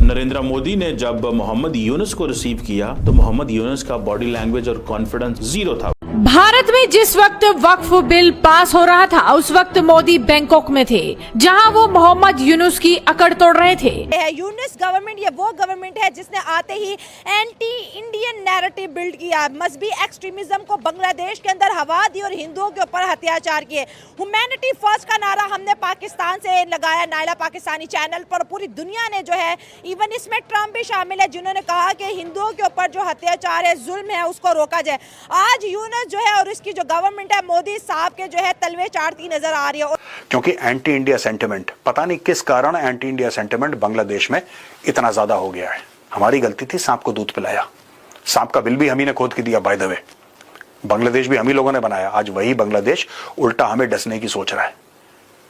नरेंद्र मोदी ने जब मोहम्मद यूनुस को रिसीव किया तो मोहम्मद यूनुस का बॉडी लैंग्वेज और कॉन्फिडेंस जीरो था। भारत में जिस वक्त वक्फ बिल पास हो रहा था उस वक्त मोदी बैंकॉक में थे, जहां वो मोहम्मद यूनुस की अकड़ तोड़ रहे थे। यूनुस गवर्नमेंट ये वो गवर्नमेंट है जिसने आते ही एंटी इंडियन नैरेटिव बिल्ड किया, मजहबी एक्सट्रीमिज्म को बांग्लादेश के अंदर हवा दी और हिंदुओं के ऊपर अत्याचार किए। ह्यूमैनिटी फर्स्ट का नारा हमने पाकिस्तान से लगाया, नायला पाकिस्तानी चैनल पर, पूरी दुनिया ने जो है, इवन इसमें ट्रम्प भी शामिल है जिन्होंने कहा कि हिंदुओं के ऊपर जो अत्याचार है, जुल्म है, उसको रोका जाए। आज यूनुस जो है और इसकी जो गवर्नमेंट है, मोदी साहब के जो है तलवे चाटती नजर आ रही है। क्योंकि एंटी इंडिया सेंटिमेंट, पता नहीं किस कारण एंटी इंडिया सेंटिमेंट बांग्लादेश में इतना ज्यादा हो गया है। हमारी गलती थी, सांप को दूध पिलाया। सांप का बिल भी हम ही ने खोद के दिया, बाय द वे। बांग्लादेश भी हम ही लोगों ने बनाया। आज वही बांग्लादेश उल्टा हमें डसने की सोच रहा है।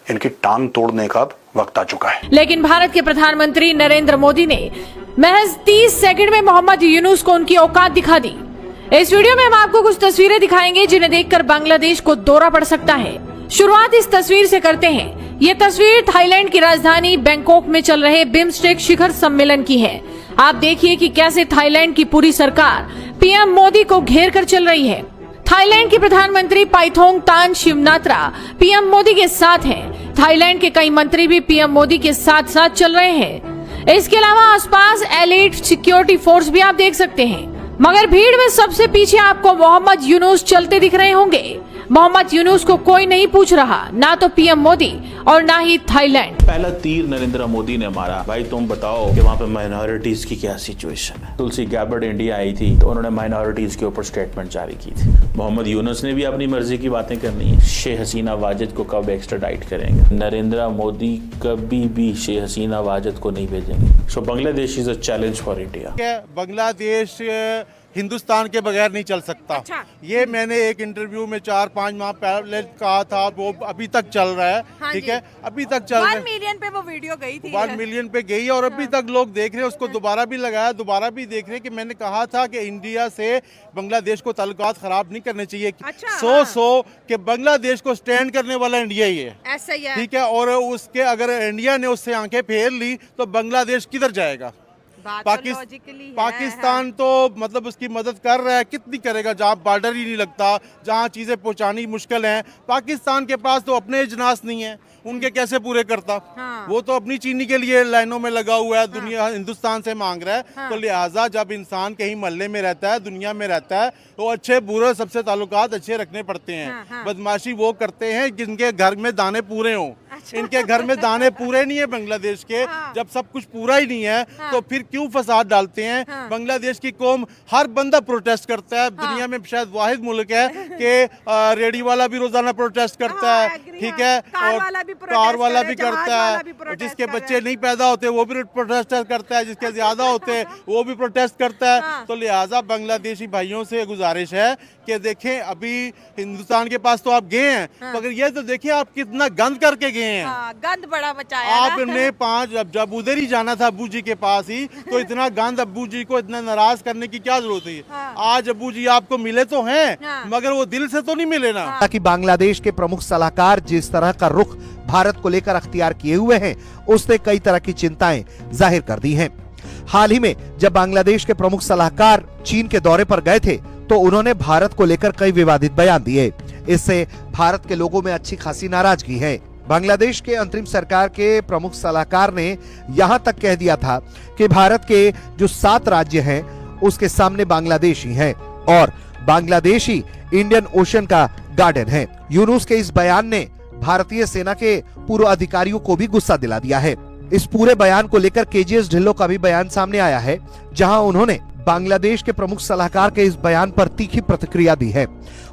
इनकी टांग तोड़ने का अब वक्त आ चुका है। लेकिन भारत के प्रधानमंत्री नरेंद्र मोदी ने महज 30 सेकंड में मोहम्मद यूनुस को उनकी औकात दिखा दी। इस वीडियो में हम आपको कुछ तस्वीरें दिखाएंगे जिन्हें देखकर बांग्लादेश को दौरा पड़ सकता है। शुरुआत इस तस्वीर से करते हैं। ये तस्वीर थाईलैंड की राजधानी बैंकॉक में चल रहे बिम्स्टेक शिखर सम्मेलन की है। आप देखिए कि कैसे थाईलैंड की पूरी सरकार पीएम मोदी को घेर कर चल रही है। थाईलैंड के प्रधानमंत्री पाइथोंग तान शिवनात्रा पीएम मोदी के साथ हैं। थाईलैंड के कई मंत्री भी पीएम मोदी के साथ साथ चल रहे हैं। इसके अलावा आसपास एलिट सिक्योरिटी फोर्स भी आप देख सकते हैं। मगर भीड़ में सबसे पीछे आपको मोहम्मद यूनुस चलते दिख रहे होंगे। मोहम्मद यूनुस को कोई नहीं पूछ रहा, ना तो पीएम मोदी और ना ही थाईलैंड। पहला तीर नरेंद्र मोदी ने मारा। भाई तुम बताओ कि वहाँ पे माइनॉरिटीज की क्या सिचुएशन है। तुलसी गैबर्ड इंडिया आई थी तो उन्होंने माइनॉरिटीज के ऊपर स्टेटमेंट जारी की थी। मोहम्मद यूनुस ने भी अपनी मर्जी की बातें करनी है। शेख हसीना वाजिद को कब एक्स्ट्राडाइट करेंगे? नरेंद्र मोदी कभी भी शेख हसीना वाजिद को नहीं भेजेंगे। So Bangladesh is a challenge for India. Bangladesh Hindustan के बगैर नहीं चल सकता। अच्छा। ये मैंने एक इंटरव्यू में 4-5 माह पहले कहा था, वो अभी तक चल रहा है। हाँ, ठीक है, अभी तक चल रहा है। 1 मिलियन पे वो वीडियो गई थी। 1 मिलियन पे गई और अभी तक लोग देख रहे हैं। उसको दोबारा भी लगाया, दोबारा भी देख रहे हैं कि मैंने कहा था कि इंडिया से बांग्लादेश को ताल्लुकात खराब नहीं करने चाहिए। अच्छा, सो कि बांग्लादेश को स्टैंड करने वाला इंडिया ही है। ऐसा ही है। ठीक है, और उसके अगर इंडिया ने उससे आंखें फेर ली तो बांग्लादेश किधर जाएगा? पाकिस्तान तो मतलब उसकी मदद कर रहा है, कितनी करेगा? जहाँ बॉर्डर ही नहीं लगता, जहाँ चीजें पहुँचानी मुश्किल है। पाकिस्तान के पास तो अपने इजनास नहीं है, उनके कैसे पूरे करता? हाँ। वो तो अपनी चीनी के लिए लाइनों में लगा हुआ है। दुनिया हिंदुस्तान से मांग रहा है। हाँ। तो लिहाजा जब इंसान कहीं मोहल्ले में रहता है, दुनिया में रहता है, तो अच्छे बुरे सबसे ताल्लुकात अच्छे रखने पड़ते हैं। हाँ। बदमाशी वो करते हैं जिनके घर में दाने पूरे हों। अच्छा। इनके घर में दाने पूरे नहीं है बांग्लादेश के। हाँ। जब सब कुछ पूरा ही नहीं है तो फिर क्यों फसाद डालते हैं? हाँ। बांग्लादेश की कौम, हर बंदा प्रोटेस्ट करता है। दुनिया में शायद वाहिद मुल्क है कि रेडी वाला भी रोजाना प्रोटेस्ट करता है। ठीक है, कार और वाला भी करता है। जिसके बच्चे नहीं पैदा होते वो भी प्रोटेस्ट करता है, जिसके ज्यादा होते हैं वो भी प्रोटेस्ट करता है। हाँ। तो लिहाजा बांग्लादेशी भाइयों से गुजारिश है कि देखें, अभी हिंदुस्तान के पास तो आप गए हैं, मगर ये तो देखिए आप कितना गंद करके गए हैं। गंद बड़ा मचाया आपने 5 जब उधर ही जाना था अब्बू जी के पास ही, तो इतना गंद अब्बू जी को इतना नाराज करने की क्या जरूरत है? हाँ। आज अब्बू जी आपको मिले तो हैं, हाँ। मगर वो दिल से तो नहीं मिले ना। कि बांग्लादेश के प्रमुख सलाहकार जिस तरह का रुख भारत को लेकर अख्तियार किए हुए हैं, उसने कई तरह की चिंताएं जाहिर कर दी हैं। हाल ही में जब बांग्लादेश के प्रमुख सलाहकार चीन के दौरे पर गए थे तो उन्होंने भारत को लेकर कई विवादित बयान दिए। इससे भारत के लोगों में अच्छी खासी नाराजगी है। बांग्लादेश के अंतरिम सरकार के प्रमुख सलाहकार ने यहां तक कह दिया था कि भारत के जो 7 राज्य हैं उसके सामने बांग्लादेश ही है और बांग्लादेश ही इंडियन ओशन का गार्डन है। यूनुस के इस बयान ने भारतीय सेना के पूर्व अधिकारियों को भी गुस्सा दिला दिया है। इस पूरे बयान को लेकर केजीएस ढिल्लो का भी बयान सामने आया है, जहां उन्होंने बांग्लादेश के प्रमुख सलाहकार के इस बयान पर तीखी प्रतिक्रिया दी है।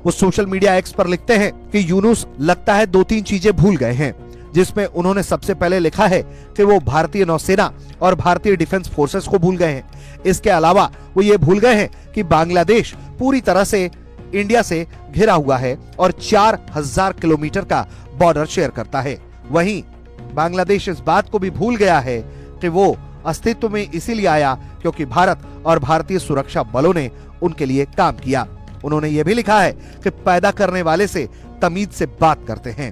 वो सोशल मीडिया एक्स पर लिखते हैं कि यूनुस लगता है 2-3 चीजें भूल गए हैं, जिसमें उन्होंने सबसे पहले लिखा है कि वो भारतीय नौसेना और भारतीय डिफेंस फोर्सेस को भूल गए हैं। इसके अलावा वो ये भूल गए हैं कि बांग्लादेश पूरी तरह से इंडिया से घिरा हुआ है और 4000 किलोमीटर का बॉर्डर शेयर करता है। वहीं बांग्लादेश इस बात को भी भूल गया है कि वो अस्तित्व में इसीलिए आया क्योंकि भारत और भारतीय सुरक्षा बलों ने उनके लिए काम किया। उन्होंने ये भी लिखा है कि पैदा करने वाले से तमीज से बात करते हैं।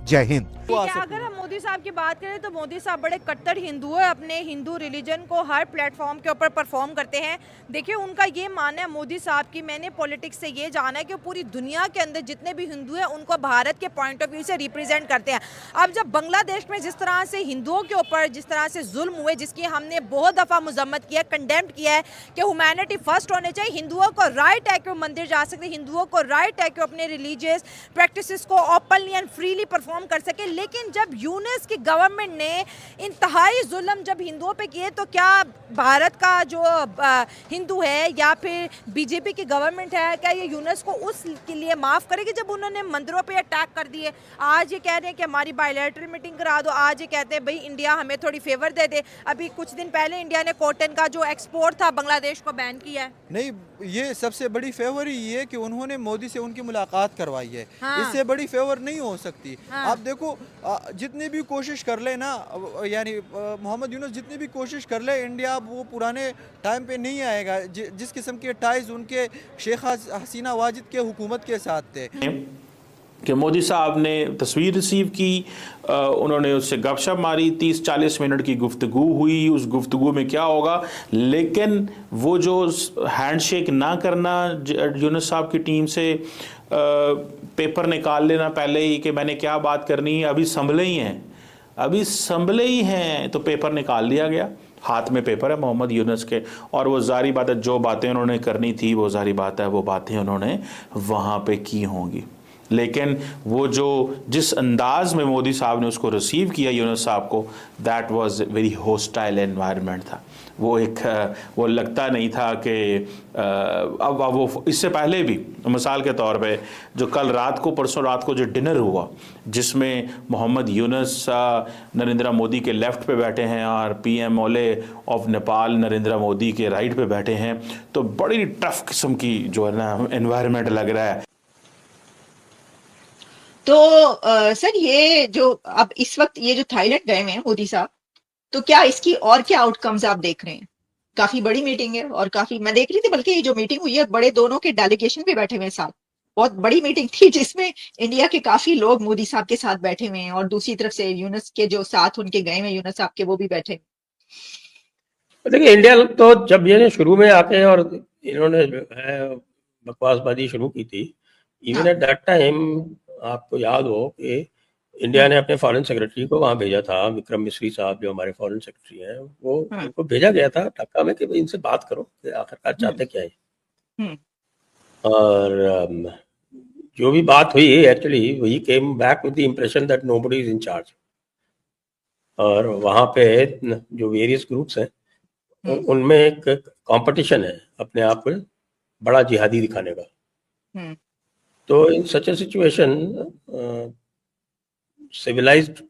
जय हिंद। ठीक है, अगर हम मोदी साहब की बात करें तो मोदी साहब बड़े कट्टर हिंदू है, अपने हिंदू रिलीजन को हर प्लेटफॉर्म के ऊपर परफॉर्म करते हैं। देखिए उनका ये मानना है मोदी साहब की, मैंने पॉलिटिक्स से ये जाना है कि पूरी दुनिया के अंदर जितने भी हिंदू हैं उनको भारत के पॉइंट ऑफ व्यू से रिप्रेजेंट करते हैं। अब जब बांग्लादेश में जिस तरह से हिंदुओं के ऊपर जिस तरह से जुल्म हुए, जिसकी हमने बहुत दफ़ा मजम्मत किया है, कंडेम्ड किया है कि ह्यूमैनिटी फर्स्ट होने चाहिए, हिंदुओं को राइट है कि वो मंदिर जा सकते, हिंदुओं को राइट है कि वो अपने रिलीजियस प्रैक्टिसेस को ओपनली एंड फ्रीली परफॉर्म कर सके। लेकिन जब यूनुस की गवर्नमेंट ने इंतहाई जुल्म जब हिंदुओं पे किए तो क्या भारत का जो हिंदू है या फिर बीजेपी की गवर्नमेंट है, क्या ये यूनुस को उसके लिए माफ़ करेगी जब उन्होंने मंदिरों पे अटैक कर दिए? आज ये कह रहे हैं कि हमारी बायलैटरल मीटिंग करा दो, आज ये कहते हैं भाई इंडिया हमें थोड़ी फेवर दे दे। अभी कुछ दिन पहले इंडिया ने कॉटन का जो एक्सपोर्ट था बांग्लादेश को बैन किया है। नहीं, ये सबसे बड़ी फेवर ही ये कि उन्होंने मोदी से उनकी मुलाकात करवाई है। हाँ। इससे बड़ी फेवर नहीं हो सकती। हाँ। आप देखो जितनी भी कोशिश कर ले ना, यानी मोहम्मद यूनुस जितनी भी कोशिश कर ले, इंडिया अब वो पुराने टाइम पे नहीं आएगा जिस किस्म के टाइज उनके शेख हसीना वाजिद के हुकूमत के साथ थे। कि मोदी साहब ने तस्वीर रिसीव की, उन्होंने उससे गपशप मारी, 30-40 मिनट की गुफ्तगू हुई, उस गुफ्तगू में क्या होगा, लेकिन वो जो हैंडशेक ना करना यूनुस साहब की टीम से, पेपर निकाल लेना पहले ही कि मैंने क्या बात करनी है, अभी संभले ही हैं तो पेपर निकाल लिया गया। हाथ में पेपर है मोहम्मद यूनुस के, और वो जारी बात है जो बातें उन्होंने करनी थी वो जारी बात है वो बातें उन्होंने वहाँ पे की होंगी। लेकिन वो जो जिस अंदाज में मोदी साहब ने उसको रिसीव किया यूनुस साहब को, that was very hostile environment था। वो लगता नहीं था कि अब वो इससे पहले भी, मिसाल के तौर पे जो कल रात को परसों रात को जो डिनर हुआ जिसमें मोहम्मद यूनुस नरेंद्र मोदी के लेफ्ट पे बैठे हैं और पीएम ओले ऑफ नेपाल नरेंद्र मोदी के राइट पे बैठे हैं, तो बड़ी टफ किस्म की जो है ना एनवायरनमेंट लग रहा है। तो सर ये जो अब इस वक्त ये जो थाईलैंड गए हुए हैं मोदी साहब, तो क्या इसकी और क्या आउटकम्स आप देख रहे हैं? काफी बड़ी मीटिंग है और काफी मैं देख रही थी, बल्कि ये जो मीटिंग हुई है बड़े दोनों के डेलीगेशन भी बैठे हुए हैं साथ। बहुत बड़ी मीटिंग थी जिसमें इंडिया के काफी लोग मोदी साहब के साथ बैठे हुए हैं और दूसरी तरफ से यूनुस के जो साथ उनके गए हुए यूनुस साहब के वो भी बैठे। देखिए इंडिया तो जब ये शुरू में आके और इन्होंने जो है बकवासबाजी शुरू की थी, इवन एट दैट टाइम आपको याद हो कि इंडिया ने अपने फॉरेन सेक्रेटरी को वहां भेजा था, विक्रम मिश्री साहब जो हमारे फॉरेन सेक्रेटरी हैं, वो उनको भेजा गया था ढाका में कि इनसे बात करो कि आखिरकार चाहते क्या है। और जो भी बात हुई actually we came back with the impression that nobody is in charge. और वहां पे जो वेरियस ग्रुप्स हैं उनमें एक कंपटीशन है अपने आप को बड़ा जिहादी दिखाने का। तो इन सच ए situation civilized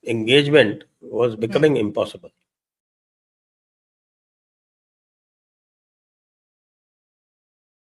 engagement was becoming impossible.